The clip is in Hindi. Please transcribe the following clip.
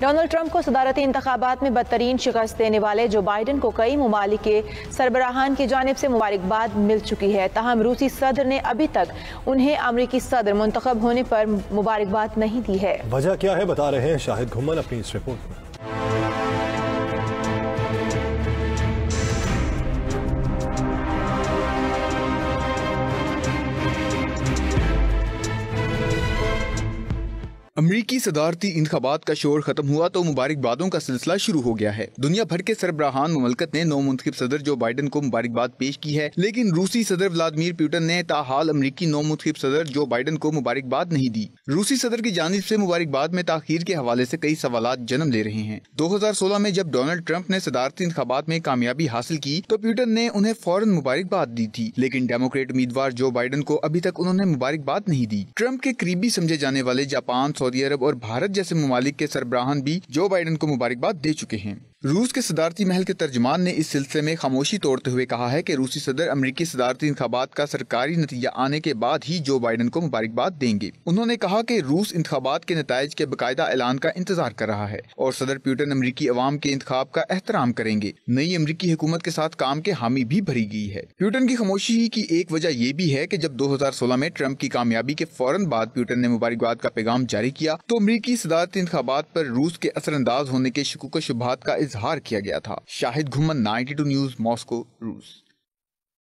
डोनाल्ड ट्रंप को सदारती इंतखाबात में बदतरीन शिकस्त देने वाले जो बाइडन को कई ममालिक के सरबराहान की जानिब से मुबारकबाद मिल चुकी है। ताहम रूसी सदर ने अभी तक उन्हें अमरीकी सदर मुंतखब होने पर मुबारकबाद नहीं दी है। वजह क्या है, बता रहे हैं शाहिद घुम्मन अपनी इस रिपोर्ट में। अमरीकी सदारती इंतखाबात का शोर खत्म हुआ तो मुबारकबादों का सिलसिला शुरू हो गया है। दुनिया भर के सरबराहान मुमलकत ने नौमुंतखब सदर जो बाइडन को मुबारकबाद पेश की है, लेकिन रूसी सदर व्लादिमीर पुतिन ने ताहाल अमरीकी नौमुंतखब सदर जो बाइडन को मुबारकबाद नहीं दी। रूसी सदर की जानिब से मुबारकबाद में ताखीर के हवाले से कई सवालात जन्म ले रहे हैं। 2016 में जब डोनाल्ड ट्रंप ने सदारती इंतखाबात में कामयाबी हासिल की तो पुतिन ने उन्हें फौरन मुबारकबाद दी थी, लेकिन डेमोक्रेट उम्मीदवार जो बाइडन को अभी तक उन्होंने मुबारकबाद नहीं दी। ट्रंप के करीबी समझे जाने वाले जापान, सऊदी अरब और भारत जैसे ममालिक के सरबराहान भी जो बाइडन को मुबारकबाद दे चुके हैं। रूस के सदारती महल के तर्जुमान ने इस सिलसिले में खामोशी तोड़ते हुए कहा है कि रूसी सदर अमरीकी सदारती इंतखाबात का सरकारी नतीजा आने के बाद ही जो बाइडन को मुबारकबाद देंगे। उन्होंने कहा कि रूस इंतखाबात के नताइज के बाकायदा ऐलान का इंतजार कर रहा है और सदर पुतिन अमरीकी अवाम के इंतखाब का एहतराम करेंगे। नई अमरीकी हुकूमत के साथ काम के हामी भी भरी गई है। पुतिन की खामोशी की एक वजह ये भी है कि जब 2016 में ट्रंप की कामयाबी के फौरन बाद पुतिन ने मुबारकबाद का पैगाम जारी किया तो अमरीकी सदारती इंतखाबात पर रूस के असरअंदाज होने के शकूक शुबहात का इजहार किया गया था। शाहिद घुम्मन, 92 न्यूज़, मॉस्को, रूस।